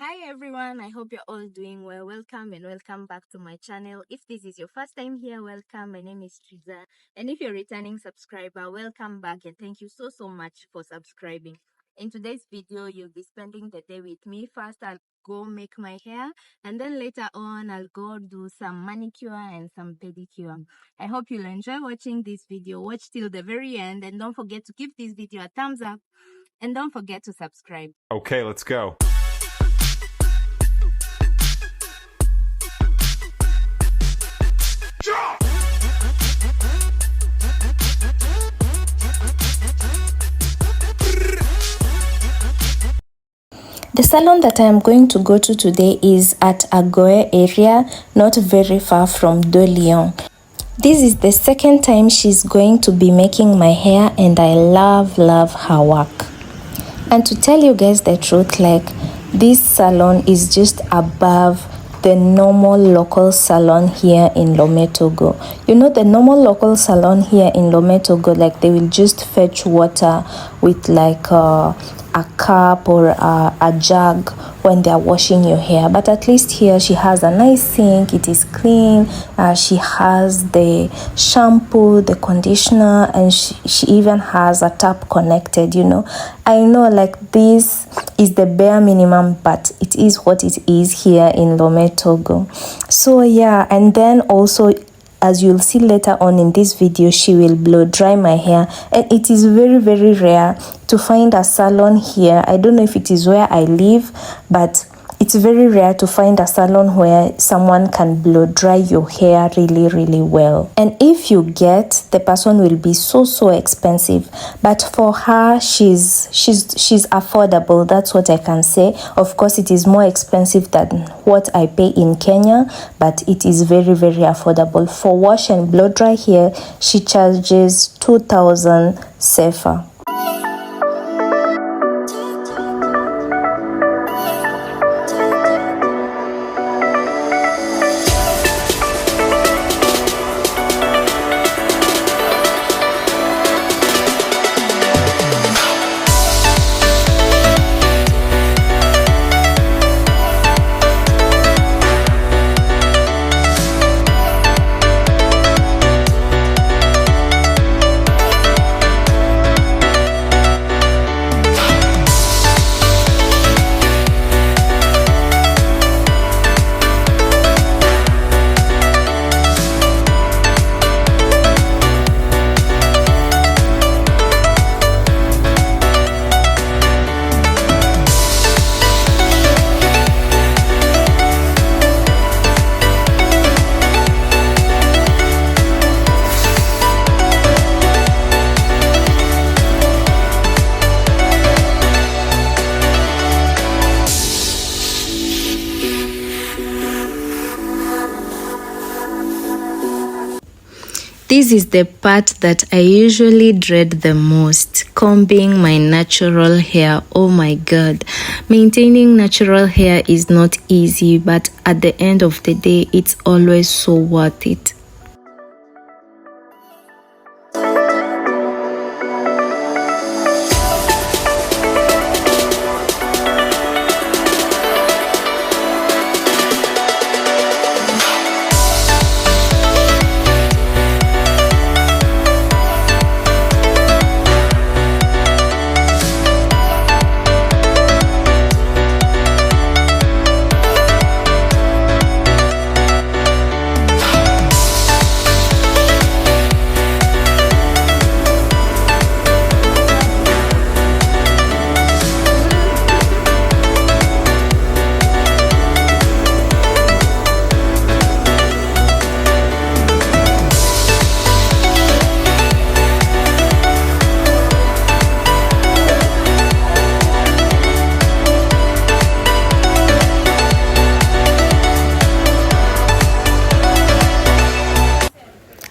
Hi everyone, I hope you're all doing well. Welcome and welcome back to my channel. If this is your first time here, welcome. My name is Triza. And if you're a returning subscriber, welcome back and thank you so much for subscribing. In today's video, you'll be spending the day with me. First, I'll go make my hair and then later on, I'll go do some manicure and some pedicure. I hope you'll enjoy watching this video. Watch till the very end and don't forget to give this video a thumbs up and don't forget to subscribe. Okay, let's go. The salon that I am going to go to today is at Agoe area, not very far from De Lyon. This is the second time she's going to be making my hair and I love her work. And to tell you guys the truth, like this salon is just above the normal local salon here in Lomé Togo. You know, the normal local salon here in Lomé Togo, like they will just fetch water with like a cup or a jug when they are washing your hair, but at least here she has a nice sink. It is clean. She has the shampoo, the conditioner, and she even has a tap connected. You know, I know like this is the bare minimum, but it is what it is here in Lomé Togo. So yeah, and then also, as you'll see later on in this video, she will blow dry my hair, and it is very rare to find a salon here. I don't know if it is where I live, but it's very rare to find a salon where someone can blow dry your hair really well. And if you get, the person will be so expensive, but for her she's affordable. That's what I can say. Of course it is more expensive than what I pay in Kenya, but it is very affordable. For wash and blow dry hair she charges 2,000 CFA. This is the part that I usually dread the most, combing my natural hair. Oh my god, maintaining natural hair is not easy, but at the end of the day, it's always so worth it.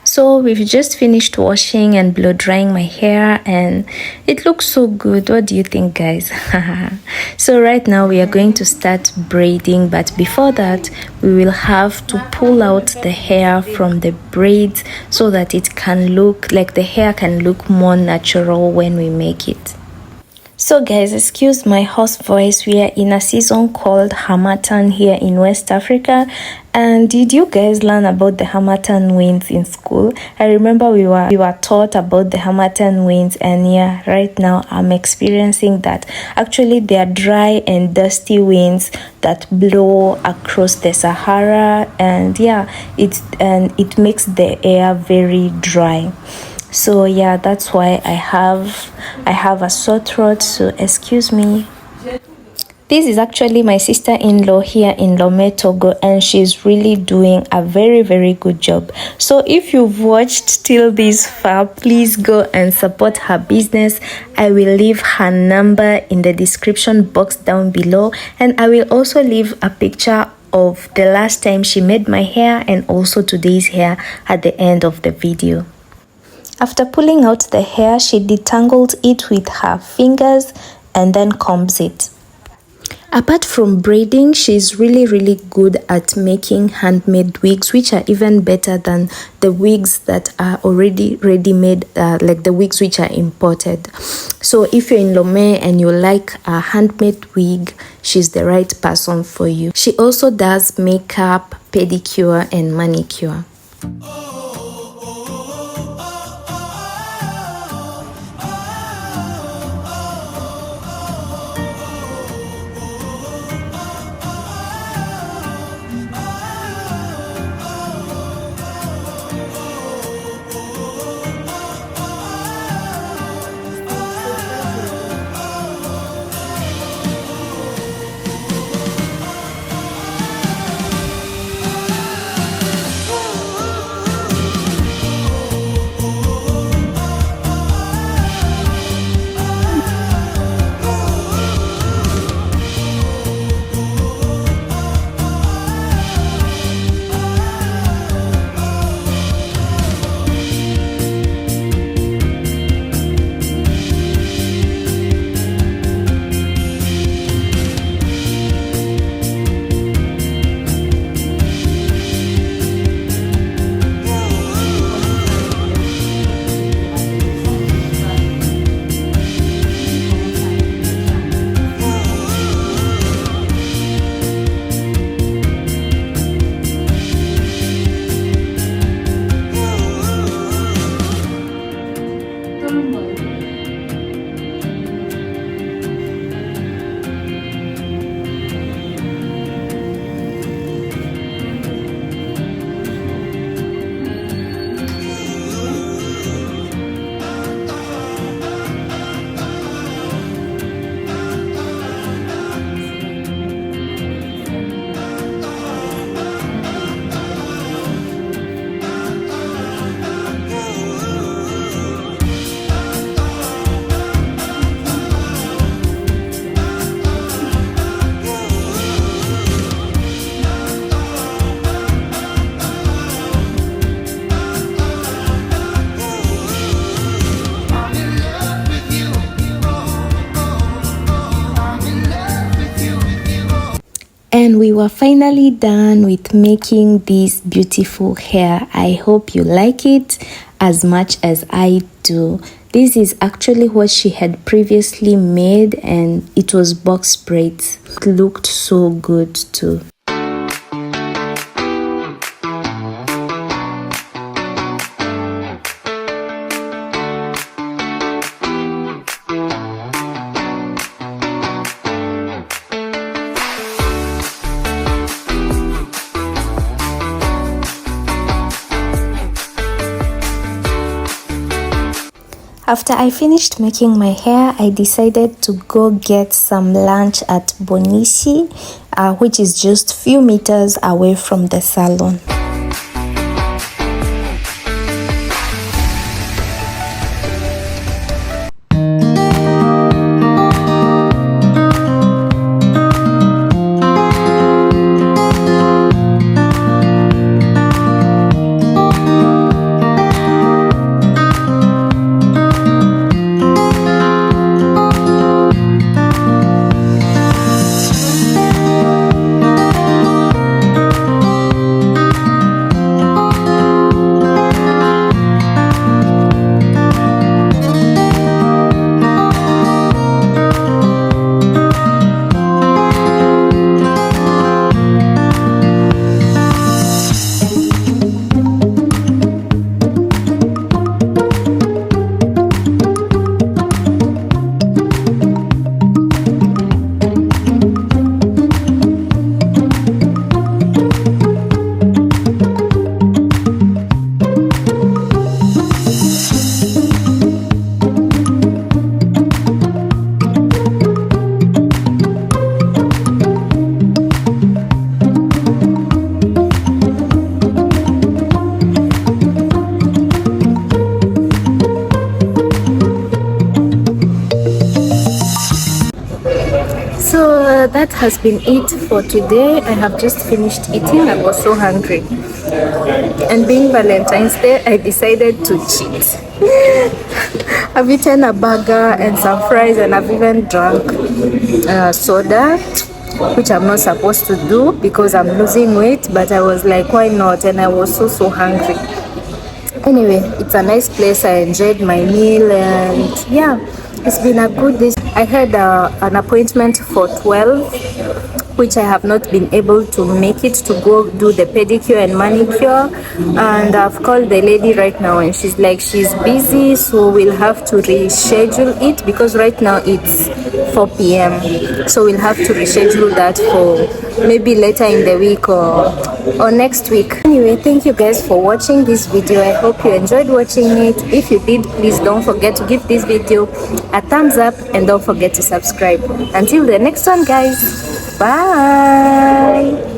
So we've just finished washing and blow drying my hair and it looks so good. What do you think, guys? So right now we are going to start braiding, but before that we will have to pull out the hair from the braids so that it can look like the hair can look more natural when we make it. So guys, excuse my hoarse voice. We are in a season called Harmattan here in West Africa. And did you guys learn about the Harmattan winds in school? I remember we were taught about the Harmattan winds, and yeah, right now I'm experiencing that. Actually, they are dry and dusty winds that blow across the Sahara, and yeah, it makes the air very dry. So yeah, that's why I have a sore throat, so excuse me. This is actually my sister-in-law here in Lomé Togo, and she's really doing a very good job. So if you've watched till this far, please go and support her business. I will leave her number in the description box down below, and I will also leave a picture of the last time she made my hair and also today's hair at the end of the video. After pulling out the hair, she detangles it with her fingers and then combs it. Apart from braiding, she's really good at making handmade wigs, which are even better than the wigs that are already ready-made, like the wigs which are imported. So if you're in Lomé and you like a handmade wig, she's the right person for you. She also does makeup, pedicure, and manicure. And we were finally done with making this beautiful hair. I hope you like it as much as I do. This is actually what she had previously made, and it was box braids. It looked so good too. After I finished making my hair, I decided to go get some lunch at Bonishi, which is just few meters away from the salon. that has been it for today. I have just finished eating. I was so hungry. And being Valentine's Day, I decided to cheat. I've eaten a burger and some fries, and I've even drunk soda, which I'm not supposed to do because I'm losing weight, but I was like, why not? And I was so hungry. Anyway, it's a nice place. I enjoyed my meal, and yeah, it's been a good day. I had an appointment for 12, which I have not been able to make it to go do the pedicure and manicure, and I've called the lady right now and she's like she's busy, so we'll have to reschedule it because right now it's 4 p.m. so we'll have to reschedule that for maybe later in the week or next week. Anyway, thank you guys for watching this video. I hope you enjoyed watching it. If you did, please don't forget to give this video a thumbs up and don't forget to subscribe. Until the next one, guys. Bye.